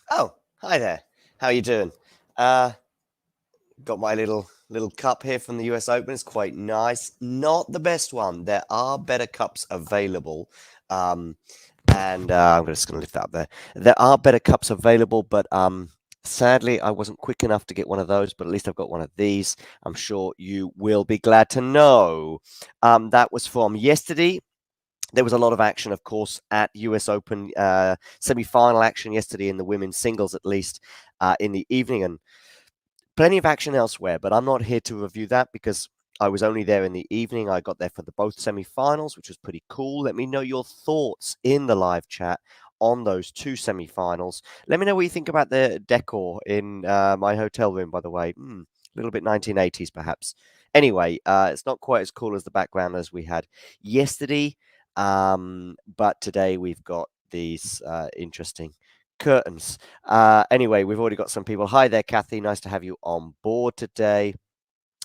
Oh, hi there. How you doing? Uh, got my little cup here from the US Open. It's quite nice. Not the best one. There are better cups available. Um, and I'm just going to lift that up there. There are better cups available, but sadly, I wasn't quick enough to get one of those. But at least I've got one of these. I'm sure you will be glad to know. That was from yesterday. There was a lot of action, of course, at US Open semi-final action yesterday in the women's singles, at least in the evening, and plenty of action elsewhere. But I'm not here to review that because I was only there in the evening. I got there for the both semi-finals, which was pretty cool. Let me know your thoughts in the live chat on those two semi-finals. Let me know what you think about the decor in my hotel room, by the way. A little bit 1980s, perhaps. Anyway, it's not quite as cool as the background as we had yesterday. But today we've got these interesting curtains. Anyway, we've already got some people. Hi there, Kathy. Nice to have you on board today.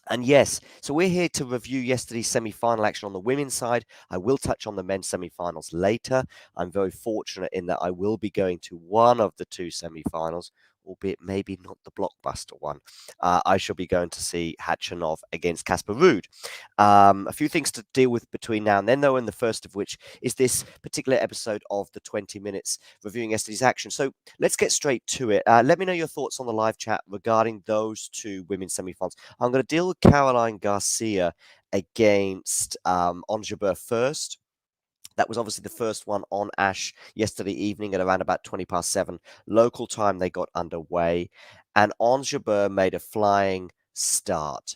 And yes, so we're here to review yesterday's semi-final action on the women's side. I will touch on the men's semi-finals later. I'm very fortunate in that I will be going to one of the two semi-finals, albeit maybe not the blockbuster one. I shall be going to see Khachanov against Casper Ruud. A few things to deal with between now and then, though, and the first of which is this particular episode of the 20 Minutes reviewing yesterday's action. So let's get straight to it. Let me know your thoughts on the live chat regarding those two women's semi-finals. I'm going to deal with Caroline Garcia against Ons Jebeur first. That was obviously the first one on Ash yesterday evening at around about 20 past 7. Local time, they got underway. And Ons Jebeur made a flying start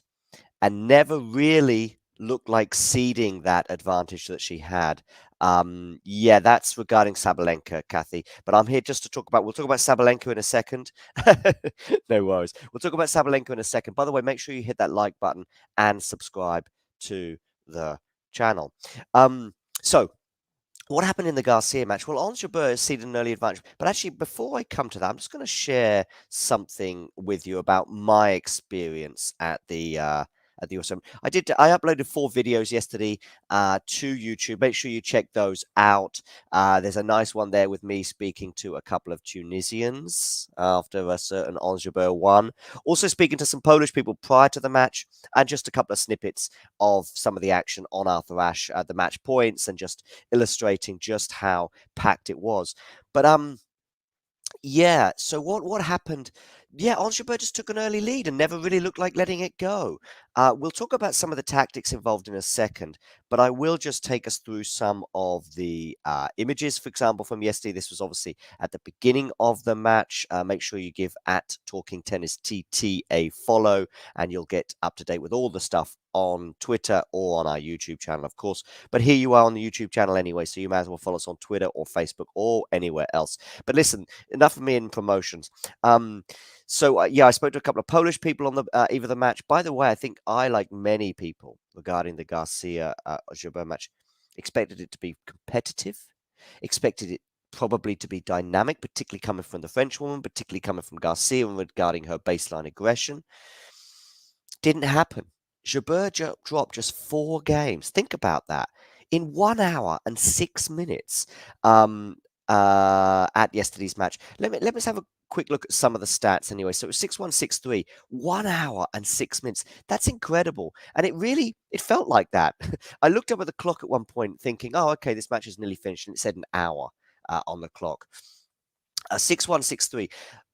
and never really looked like ceding that advantage that she had. Yeah, that's regarding Sabalenka, Kathy. But I'm here just to talk about. We'll talk about Sabalenka in a second. No worries. We'll talk about Sabalenka in a second. By the way, make sure you hit that like button and subscribe to the channel. So what happened in the Garcia match? Well, Ons Jabeur has ceded an early advantage. But actually, before I come to that, I'm just going to share something with you about my experience at the Awesome. I uploaded 4 videos yesterday to YouTube. Make sure you check those out. There's a nice one there with me speaking to a couple of Tunisians after a certain Ons Jabeur won. Also speaking to some Polish people prior to the match, and just a couple of snippets of some of the action on Arthur Ashe at the match points, and just illustrating just how packed it was. But yeah, so what happened? Yeah, Ons Jabeur just took an early lead and never really looked like letting it go. We'll talk about some of the tactics involved in a second, but I will just take us through some of the images, for example, from yesterday. This was obviously at the beginning of the match. Make sure you give at Talking Tennis TT a follow, and you'll get up to date with all the stuff on Twitter or on our YouTube channel, of course. But here you are on the YouTube channel anyway, so you might as well follow us on Twitter or Facebook or anywhere else. But listen, enough of me in promotions. So yeah, I spoke to a couple of Polish people on the eve of the match. By the way, I think I, like many people regarding the Garcia Jabeur match, expected it to be competitive, expected it probably to be dynamic, particularly coming from the French woman, particularly coming from Garcia and regarding her baseline aggression. Didn't happen. Jabeur dropped just 4 games. Think about that. In 1 hour and 6 minutes at yesterday's match. Let's have a quick look at some of the stats anyway. So it was 6-1, 6-3, 1 hour and 6 minutes. That's incredible. And it felt like that. I looked up at the clock at one point thinking, oh, okay, this match is nearly finished. And it said an hour on the clock. 6-1, 6-3.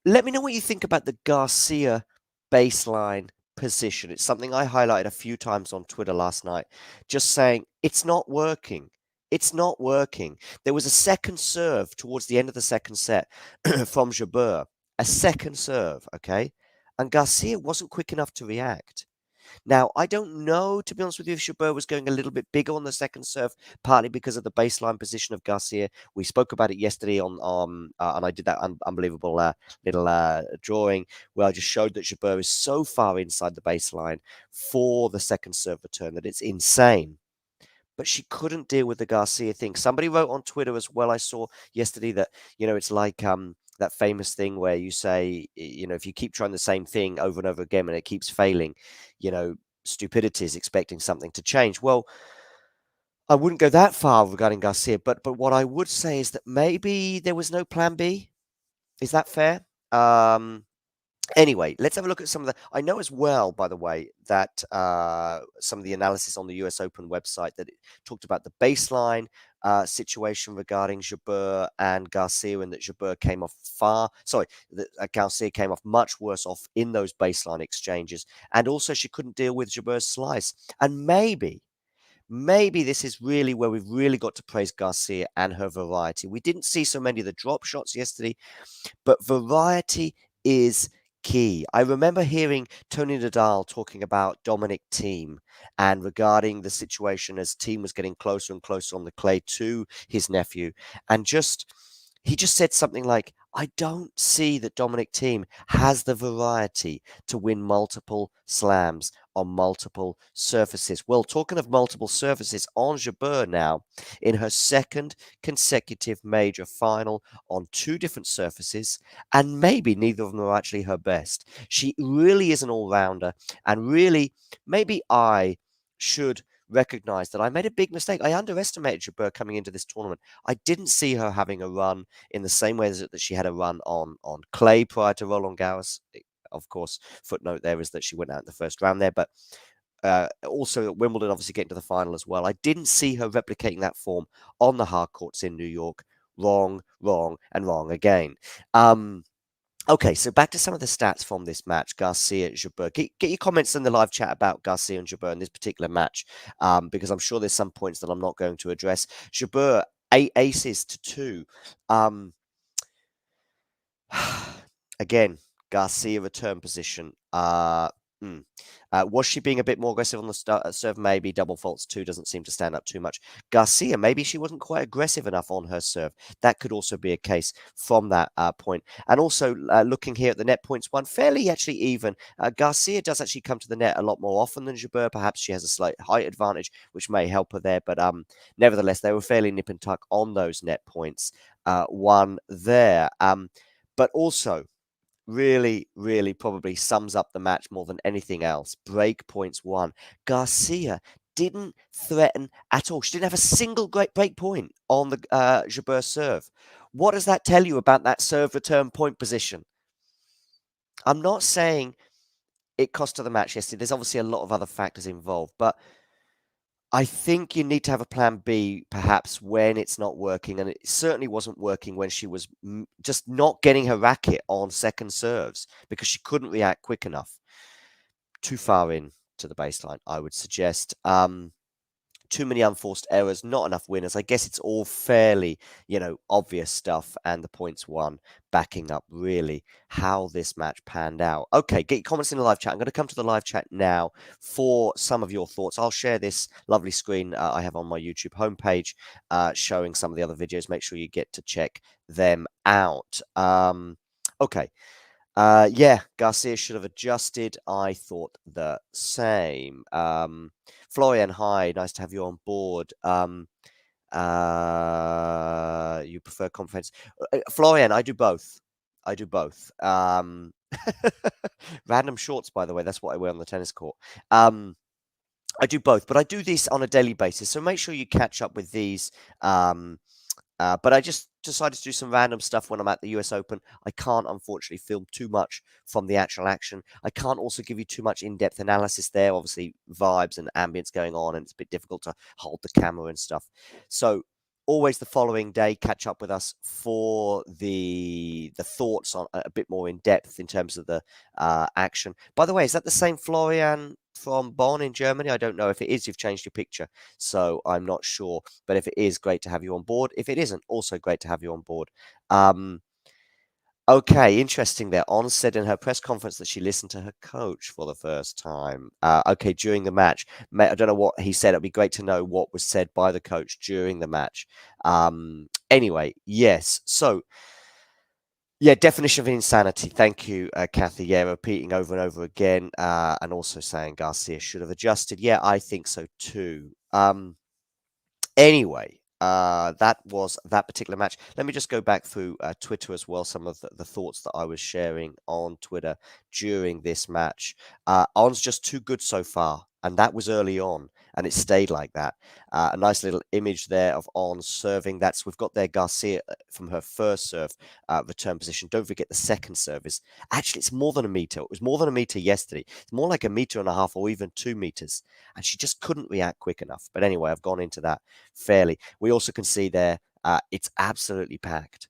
Let me know what you think about the Garcia baseline position. It's something I highlighted a few times on Twitter last night, just saying it's not working. It's not working. There was a second serve towards the end of the second set from Jabeur, a second serve, okay? And Garcia wasn't quick enough to react. Now, I don't know, to be honest with you, if Jabeur was going a little bit bigger on the second serve, partly because of the baseline position of Garcia. We spoke about it yesterday and I did that unbelievable little drawing where I just showed that Jabeur is so far inside the baseline for the second serve return that it's insane. But she couldn't deal with the Garcia thing. Somebody wrote on Twitter as well, I saw yesterday, that, it's like that famous thing where you say, if you keep trying the same thing over and over again and it keeps failing, stupidity is expecting something to change. Well, I wouldn't go that far regarding Garcia, but what I would say is that maybe there was no plan B. Is that fair? Anyway, let's have a look at some of the. I know as well, by the way, that some of the analysis on the US Open website that it talked about the baseline situation regarding Jabeur and Garcia, and that Jabeur came off that Garcia came off much worse off in those baseline exchanges, and also she couldn't deal with Jabeur's slice. And maybe this is really where we've really got to praise Garcia and her variety. We didn't see so many of the drop shots yesterday, but variety is key. I remember hearing Tony Nadal talking about Dominic Thiem and regarding the situation as Thiem was getting closer and closer on the clay to his nephew, and he just said something like, I don't see that Dominic Thiem has the variety to win multiple slams on multiple surfaces. Well, talking of multiple surfaces, Ons Jebeur now in her second consecutive major final on two different surfaces, and maybe neither of them are actually her best. She really is an all-rounder, and really, maybe I should recognize that I made a big mistake. I underestimated Jabeur coming into this tournament. I didn't see her having a run in the same way that she had a run on clay prior to Roland Garros. Of course, footnote there is that she went out in the first round there, but also at Wimbledon, obviously getting to the final as well. I didn't see her replicating that form on the hard courts in New York. Wrong, and wrong again. Okay, so back to some of the stats from this match, Garcia Jabeur. Get your comments in the live chat about Garcia and Jabeur in this particular match, because I'm sure there's some points that I'm not going to address. Jabeur, 8 aces to 2. Again, Garcia return position. Was she being a bit more aggressive on the serve? Maybe. Double faults 2 doesn't seem to stand up too much. Garcia, maybe she wasn't quite aggressive enough on her serve. That could also be a case from that point. And also looking here at the net points one, fairly actually even. Garcia does actually come to the net a lot more often than Jabeur. Perhaps she has a slight height advantage, which may help her there. But nevertheless, they were fairly nip and tuck on those net points. One there. But also, really, really probably sums up the match more than anything else. Break points 1. Garcia didn't threaten at all. She didn't have a single great break point on the Jabeur serve. What does that tell you about that serve return point position? I'm not saying it cost her the match yesterday. There's obviously a lot of other factors involved, but I think you need to have a plan B, perhaps, when it's not working. And it certainly wasn't working when she was just not getting her racket on second serves because she couldn't react quick enough. Too far in to the baseline, I would suggest. Too many unforced errors, not enough winners. I guess it's all fairly, obvious stuff. And the points won, backing up really how this match panned out. Okay, get your comments in the live chat. I'm going to come to the live chat now for some of your thoughts. I'll share this lovely screen I have on my YouTube homepage showing some of the other videos. Make sure you get to check them out. Okay. Yeah, Garcia should have adjusted. I thought the same. Florian, hi, nice to have you on board. You prefer conference? Florian, I do both. Random shorts, by the way. That's what I wear on the tennis court. I do both, but I do this on a daily basis. So make sure you catch up with these. But I just decided to do some random stuff when I'm at the US Open. I can't, unfortunately, film too much from the actual action. I can't also give you too much in-depth analysis there. Obviously, vibes and ambience going on, and it's a bit difficult to hold the camera and stuff. So always the following day, catch up with us for the thoughts on a bit more in depth in terms of the action. By the way, is that the same Florian from Bonn in Germany? I don't know. If it is, you've changed your picture, so I'm not sure. But if it is, great to have you on board. If it isn't, also great to have you on board. Okay, interesting there. Ons said in her press conference that she listened to her coach for the first time. Okay, during the match. I don't know what he said. It'd be great to know what was said by the coach during the match. Anyway, yes. So, yeah, definition of insanity. Thank you, Kathy. Yeah, repeating over and over again, and also saying Garcia should have adjusted. Yeah, I think so too. Anyway, that was that particular match. Let me just go back through Twitter as well, some of the thoughts that I was sharing on Twitter during this match. On's just too good so far, and that was early on. and it stayed like that. A nice little image there of Ons serving. We've got there Garcia from her first serve return position. Don't forget the second serve is actually it's more than a meter. It was more than a meter yesterday. It's more like a meter and a half or even 2 meters, and she just couldn't react quick enough. But anyway, I've gone into that fairly. We also can see there it's absolutely packed.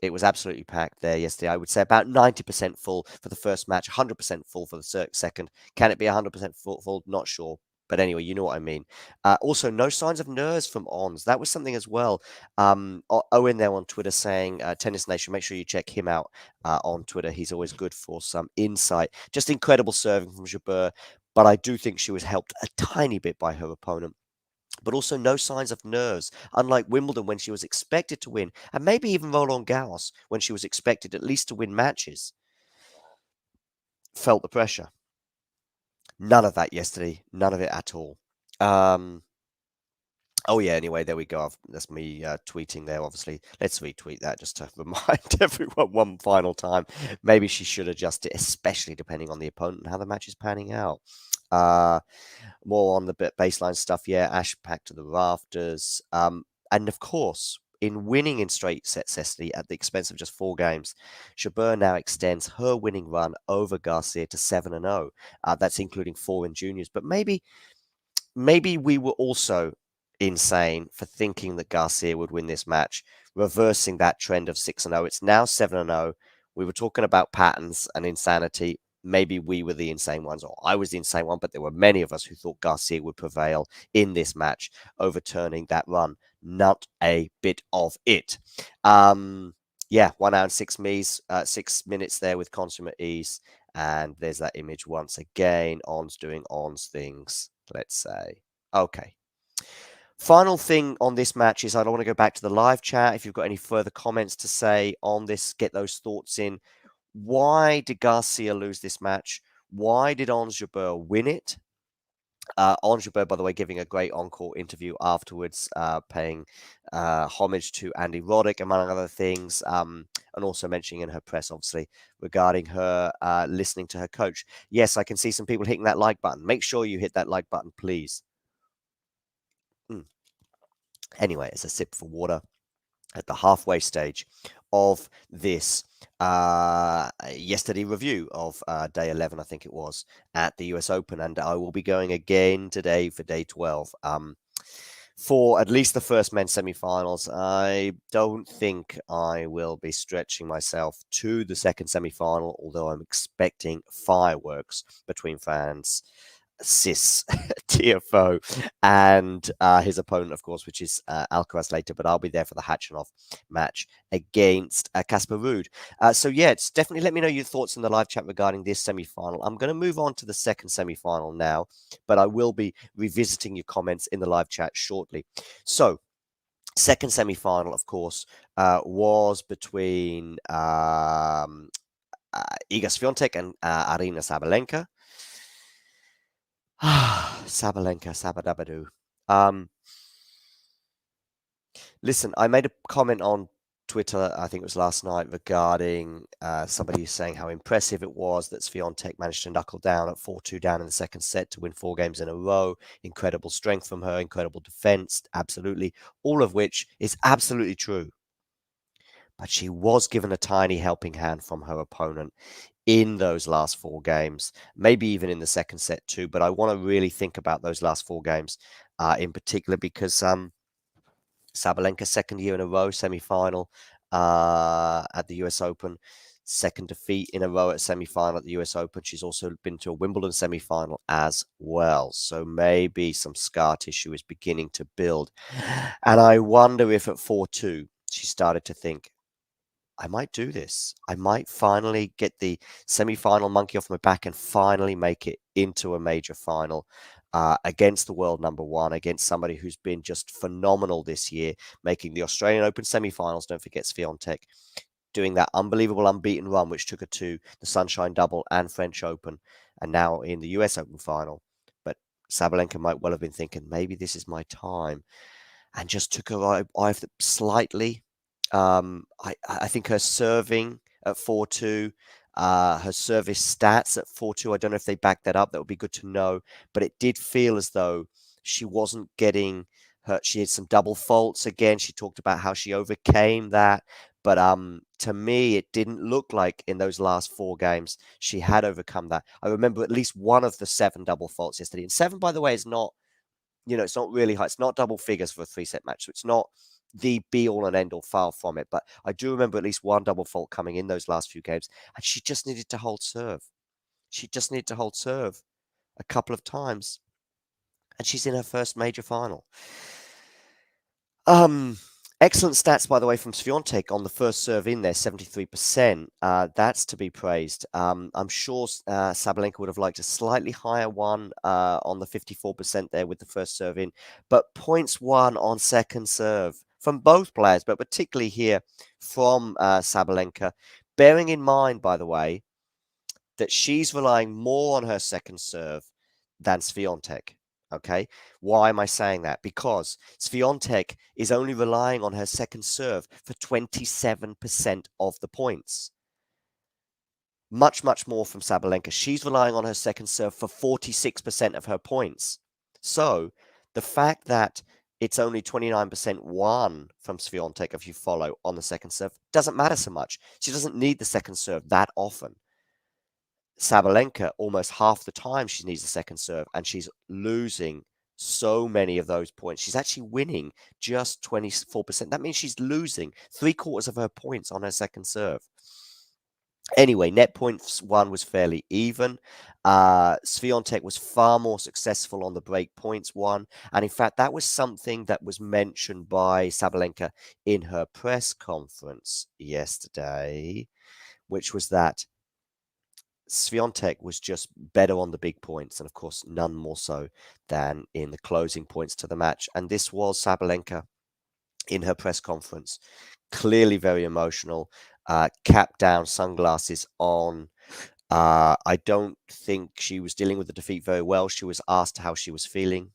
It was absolutely packed there yesterday. I would say about 90% full for the first match, 100% full for the second. Can it be 100% full? Not sure. But anyway, you know what I mean. Also, no signs of nerves from Ons. That was something as well. Owen there on Twitter saying, Tennis Nation, make sure you check him out on Twitter. He's always good for some insight. Just incredible serving from Jebeur. But I do think she was helped a tiny bit by her opponent, but also no signs of nerves, unlike Wimbledon when she was expected to win, and maybe even Roland Garros when she was expected at least to win matches. Felt the pressure. None of that yesterday. None of it at all. Oh, yeah, anyway, there we go. That's me tweeting there, obviously. Let's retweet that just to remind everyone one final time. Maybe she should adjust it, especially depending on the opponent and how the match is panning out. More on the baseline stuff, yeah. Ash packed to the rafters. And of course, in winning in straight sets yesterday at the expense of just 4 games, Jebeur now extends her winning run over Garcia to 7-0. That's including 4 in juniors. But maybe we were also insane for thinking that Garcia would win this match, reversing that trend of 6-0. It's now 7-0. We were talking about patterns and insanity. Maybe we were the insane ones, or I was the insane one, but there were many of us who thought Garcia would prevail in this match, overturning that run. Not a bit of it. Yeah, 1 hour and 6 minutes there with consummate ease. And there's that image once again. Ons doing Ons things, let's say. Okay. Final thing on this match is I don't want to go back to the live chat. If you've got any further comments to say on this, get those thoughts in. Why did Garcia lose this match? Why did Ons Jebeur win it? Ons Jebeur, by the way, giving a great encore interview afterwards, paying homage to Andy Roddick, among other things, and also mentioning in her press, obviously, regarding her listening to her coach. Yes, I can see some people hitting that like button. Make sure you hit that like button, please. Anyway, as a sip for water at the halfway stage of this yesterday review of day 11, I think it was, at the US Open. And I will be going again today for day 12 for at least the first men's semifinals. I don't think I will be stretching myself to the second semifinal, although I'm expecting fireworks between fans. Cis TFO and his opponent, of course, which is Alcaraz later, but I'll be there for the Khachanov match against Casper Ruud. So yeah, it's definitely let me know your thoughts in the live chat regarding this semi-final. I'm going to move on to the second semi-final now, but I will be revisiting your comments in the live chat shortly. So second semi-final, of course, was between Iga Swiatek and Aryna Sabalenka. Sabalenka, Sabadabadoo. Listen, I made a comment on Twitter, I think it was last night, regarding somebody saying how impressive it was that Swiatek managed to knuckle down at 4-2 down in the second set to win 4 games in a row. Incredible strength from her, incredible defense, absolutely. All of which is absolutely true. But she was given a tiny helping hand from her opponent in those last 4 games, maybe even in the second set too. But I want to really think about those last 4 games in particular because Sabalenka's second year in a row, semi-final at the US Open, second defeat in a row at semi-final at the US Open. She's also been to a Wimbledon semi-final as well. So maybe some scar tissue is beginning to build. And I wonder if at 4-2, she started to think, I might do this. I might finally get the semi-final monkey off my back and finally make it into a major final against the world number 1, against somebody who's been just phenomenal this year, making the Australian Open semi-finals. Don't forget Swiatek doing that unbelievable unbeaten run, which took her to the Sunshine Double and French Open, and now in the US Open final. But Sabalenka might well have been thinking, maybe this is my time, and just took her eye slightly. I think her serving at 4-2, her service stats at 4-2, I don't know if they back that up. That would be good to know. But it did feel as though She wasn't getting her. She had some double faults again. She talked about how she overcame that. But to me, it didn't look like in those last 4 games she had overcome that. I remember at least one of the 7 double faults yesterday. And 7, by the way, is not, it's not really high. It's not double figures for a 3-set match. So it's not the be all and end all, far from it. But I do remember at least one double fault coming in those last few games. And she just needed to hold serve. She just needed to hold serve a couple of times. And she's in her first major final. Excellent stats, by the way, from Swiatek on the first serve in there, 73%. That's to be praised. I'm sure Sabalenka would have liked a slightly higher one on the 54% there with the first serve in. But points won on second serve from both players, but particularly here from Sabalenka. Bearing in mind, by the way, that she's relying more on her second serve than Swiatek. Okay, why am I saying that? Because Swiatek is only relying on her second serve for 27% of the points. Much, much more from Sabalenka. She's relying on her second serve for 46% of her points. So the fact that it's only 29% won from Swiatek, if you follow, on the second serve, doesn't matter so much. She doesn't need the second serve that often. Sabalenka, almost half the time she needs a second serve, and she's losing so many of those points. She's actually winning just 24%. That means she's losing 3/4 of her points on her second serve. Anyway, net points won was fairly even. Swiatek was far more successful on the break points won. And in fact, that was something that was mentioned by Sabalenka in her press conference yesterday, which was that Swiatek was just better on the big points, and of course, none more so than in the closing points to the match. And this was Sabalenka in her press conference, clearly very emotional, cap down, sunglasses on. I don't think she was dealing with the defeat very well. She was asked how she was feeling.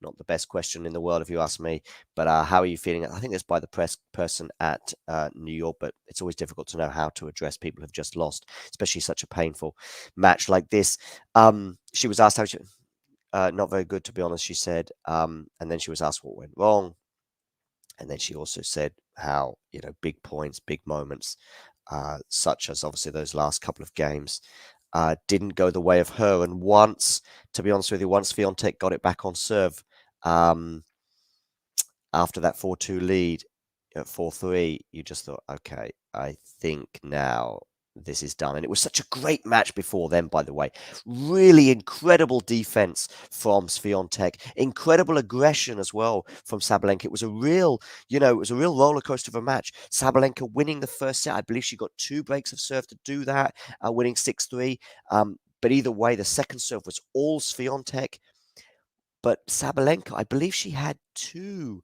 Not the best question in the world, if you ask me. But how are you feeling? I think it's by the press person at New York, but it's always difficult to know how to address people who've just lost, especially such a painful match like this. She was asked how she, not very good, to be honest, she said. And then she was asked what went wrong. And then she also said how, big points, big moments, such as obviously those last couple of games, didn't go the way of her. And once, to be honest with you, once Swiatek got it back on serve, after that 4-2 lead at 4-3, you just thought, okay, I think now this is done. And it was such a great match before then, by the way. Really incredible defense from Swiatek, incredible aggression as well from Sabalenka. It was a real, roller coaster of a match. Sabalenka winning the first set. I believe she got 2 breaks of serve to do that, winning 6-3. But either way, the second serve was all Swiatek. But Sabalenka, I believe she had 2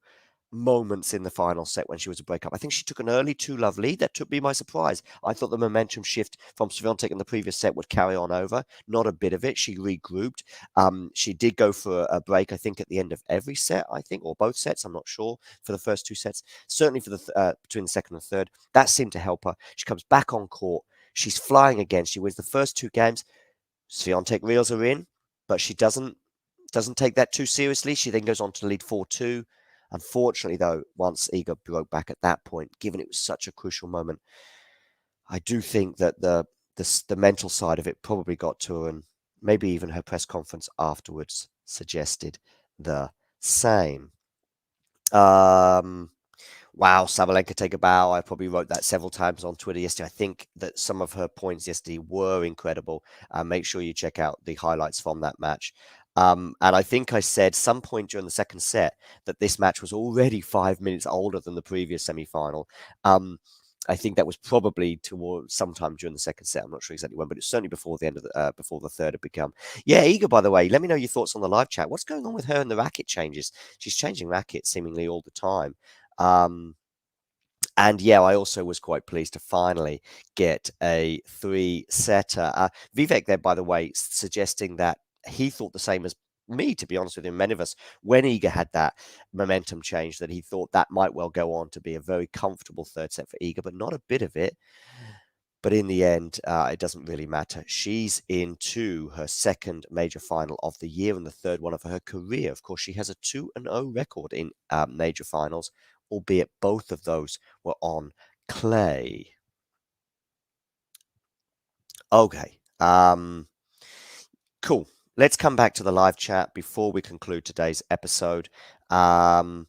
moments in the final set when she was a breakup. I think she took an early 2-love lead. That took me by surprise. I thought the momentum shift from Swiatek in the previous set would carry on over. Not a bit of it. She regrouped. She did go for a break, I think, at the end of every set, I think, or both sets. I'm not sure for the first 2 sets. Certainly for the between the second and third. That seemed to help her. She comes back on court. She's flying again. She wins the first 2 games. Swiatek reels her in, but she doesn't take that too seriously. She then goes on to lead 4-2. Unfortunately, though, once Iga broke back at that point, given it was such a crucial moment, I do think that the mental side of it probably got to her, and maybe even her press conference afterwards suggested the same. Wow, Sabalenka take a bow. I probably wrote that several times on Twitter yesterday. I think that some of her points yesterday were incredible. Make sure you check out the highlights from that match. And I think I said some point during the second set that this match was already 5 minutes older than the previous semi-final. I think that was probably towards sometime during the second set. I'm not sure exactly when, but it's certainly before the end of before the third had begun. Yeah, Iga, by the way, let me know your thoughts on the live chat. What's going on with her and the racket changes? She's changing rackets seemingly all the time. And yeah, I also was quite pleased to finally get a 3-setter. Vivek there, by the way, suggesting that he thought the same as me, to be honest with him. Many of us, when Iga had that momentum change, that he thought that might well go on to be a very comfortable third set for Iga, but not a bit of it. But in the end, it doesn't really matter. She's into her second major final of the year and the third one of her career. Of course, she has a 2-0 record in major finals, albeit both of those were on clay. Okay. Cool. Let's come back to the live chat before we conclude today's episode. Oh,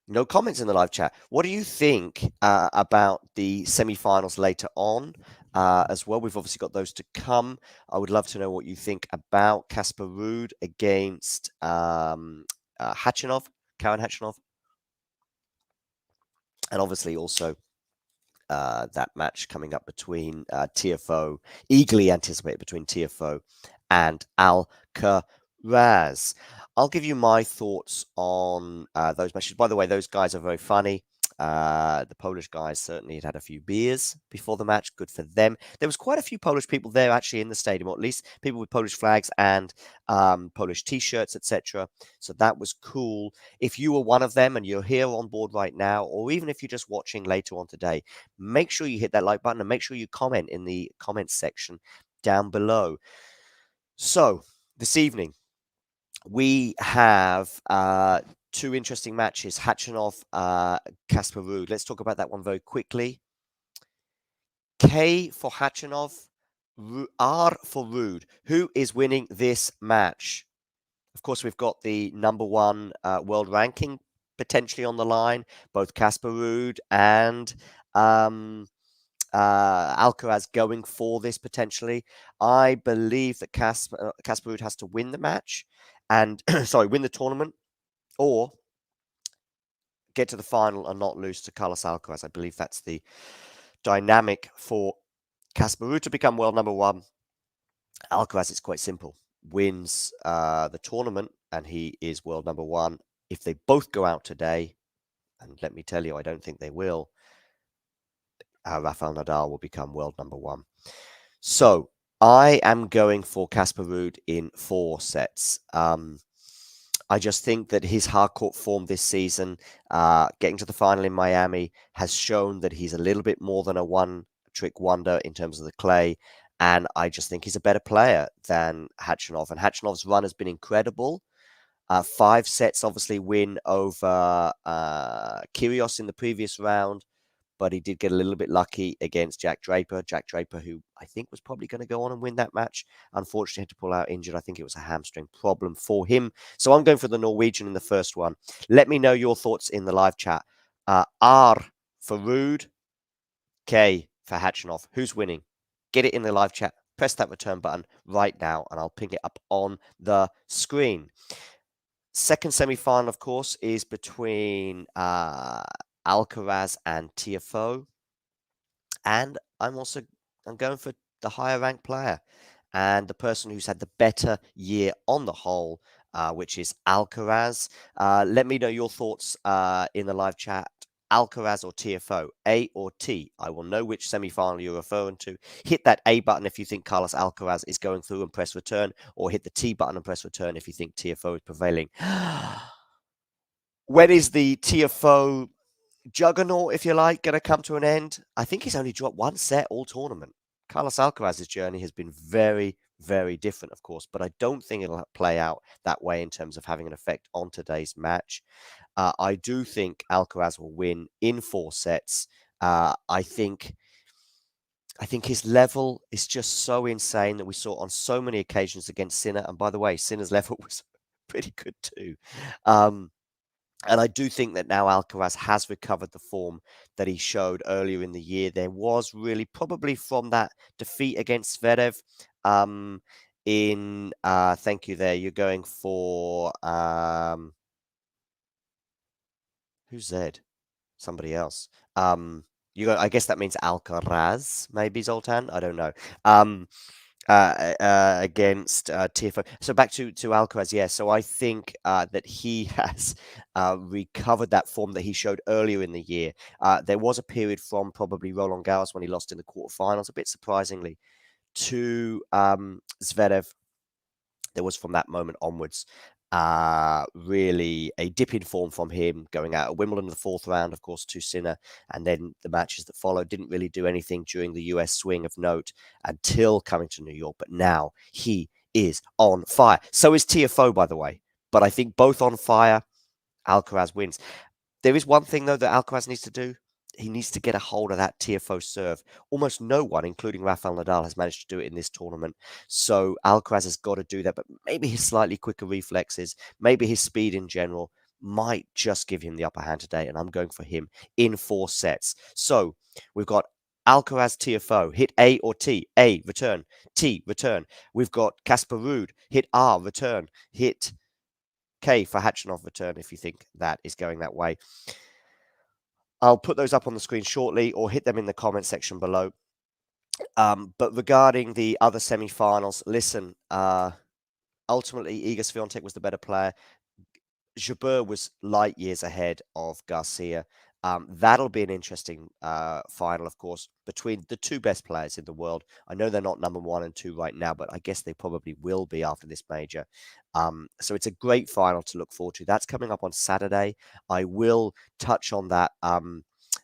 no comments in the live chat. What do you think about the semi-finals later on as well? We've obviously got those to come. I would love to know what you think about Casper Ruud against Khachanov, Karen Khachanov, and obviously also that match coming up between TFO, eagerly anticipated between TFO and Alcaraz. I'll give you my thoughts on those matches. By the way, those guys are very funny. The Polish guys certainly had a few beers before the match. Good for them. There was quite a few Polish people there actually in the stadium, or at least people with Polish flags and Polish T-shirts, etc. So that was cool. If you were one of them and you're here on board right now, or even if you're just watching later on today, make sure you hit that like button and make sure you comment in the comments section down below. So this evening, we have two interesting matches, Khachanov, Casper Ruud. Let's talk about that one very quickly. K for Khachanov, R for Ruud. Who is winning this match? Of course, we've got the number one world ranking potentially on the line, both Casper Ruud and Alcaraz going for this potentially. I believe that Casper Ruud has to win the match and, sorry, win the tournament or get to the final and not lose to Carlos Alcaraz. I believe that's the dynamic for Casper Ruud to become world number one. Alcaraz, it's quite simple. Wins the tournament and he is world number one. If they both go out today, and let me tell you, I don't think they will, Rafael Nadal will become world number one. So I am going for Casper Ruud in 4 sets. I just think that his hardcourt form this season, getting to the final in Miami, has shown that he's a little bit more than a one-trick wonder in terms of the clay. And I just think he's a better player than Khachanov. And Khachanov's run has been incredible. 5 sets, obviously, win over Kyrgios in the previous round. But he did get a little bit lucky against Jack Draper. Jack Draper, who I think was probably going to go on and win that match, unfortunately had to pull out injured. I think it was a hamstring problem for him. So I'm going for the Norwegian in the first one. Let me know your thoughts in the live chat. R for Ruud, K for Khachanov. Who's winning? Get it in the live chat. Press that return button right now, and I'll ping it up on the screen. Second semi-final, of course, is between Alcaraz and TFO. And I'm going for the higher ranked player and the person who's had the better year on the whole, which is Alcaraz. Let me know your thoughts in the live chat. Alcaraz or TFO, A or T. I will know which semi-final you're referring to. Hit that A button if you think Carlos Alcaraz is going through and press return, or hit the T button and press return if you think TFO is prevailing. When is the TFO juggernaut, if you like, going to come to an end? I think he's only dropped 1 set all tournament. Carlos Alcaraz's journey has been very, very different, of course, but I don't think it'll play out that way in terms of having an effect on today's match. I do think Alcaraz will win in 4 sets. I think his level is just so insane that we saw on so many occasions against Sinner. And by the way, Sinner's level was pretty good too. And I do think that now Alcaraz has recovered the form that he showed earlier in the year. There was really probably from that defeat against Zverev thank you there. You're going for who's Zed? Somebody else. I guess that means Alcaraz, maybe Zoltan. I don't know. Against TFO. So back to Alcaraz, yeah. So I think that he has recovered that form that he showed earlier in the year. There was a period from probably Roland Garros when he lost in the quarterfinals, a bit surprisingly, to Zverev. There was from that moment onwards. Really a dip in form from him, going out at Wimbledon in the fourth round, of course, to Sinner, and then the matches that followed. Didn't really do anything during the US swing of note until coming to New York, but now he is on fire. So is TFO, by the way. But I think both on fire. Alcaraz wins. There is one thing, though, that Alcaraz needs to do. He needs to get a hold of that TFO serve. Almost no one, including Rafael Nadal, has managed to do it in this tournament. So Alcaraz has got to do that. But maybe his slightly quicker reflexes, maybe his speed in general might just give him the upper hand today. And I'm going for him in 4 sets. So we've got Alcaraz TFO, hit A or T, A, return, T, return. We've got Casper Ruud, hit R, return, hit K for Khachanov, return, if you think that is going that way. I'll put those up on the screen shortly or hit them in the comment section below. But regarding the other semi-finals, listen, ultimately, Iga Swiatek was the better player. Jebeur was light years ahead of Garcia. That'll be an interesting final, of course, between the 2 best players in the world. I know they're not number 1 and 2 right now, but I guess they probably will be after this major. So it's a great final to look forward to. That's coming up on Saturday. I will touch on that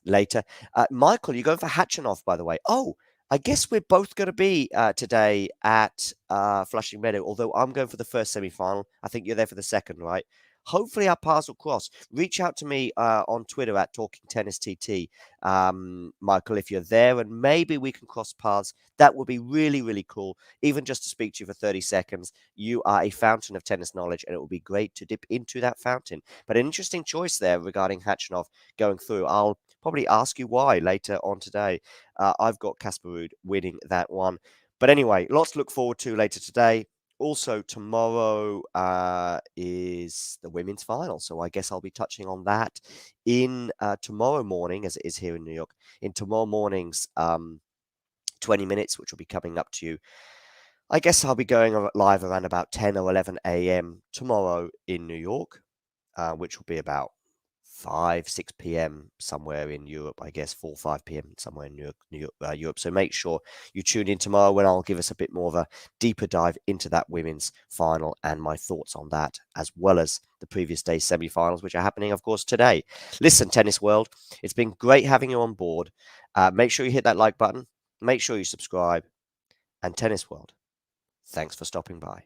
later. Michael, you're going for Khachanov, by the way. Oh, I guess we're both going to be today at Flushing Meadow, although I'm going for the first semi-final. I think you're there for the second, right? Hopefully our paths will cross. Reach out to me on Twitter at Talking Tennis TT, Michael, if you're there, and maybe we can cross paths. That would be really, really cool. Even just to speak to you for 30 seconds. You are a fountain of tennis knowledge, and it would be great to dip into that fountain. But an interesting choice there regarding Khachanov going through. I'll probably ask you why later on today. I've got Casper Ruud winning that one. But anyway, lots to look forward to later today. Also, tomorrow is the women's final. So I guess I'll be touching on that in tomorrow morning, as it is here in New York, in tomorrow morning's 20 minutes, which will be coming up to you. I guess I'll be going live around about 10 or 11 a.m. tomorrow in New York, which will be about 6 p.m. somewhere in Europe, I guess 4, 5 p.m. somewhere in Europe. So make sure you tune in tomorrow when I'll give us a bit more of a deeper dive into that women's final and my thoughts on that, as well as the previous day's semi-finals, which are happening, of course, today. Listen, Tennis World, it's been great having you on board. Make sure you hit that like button. Make sure you subscribe. And Tennis World, thanks for stopping by.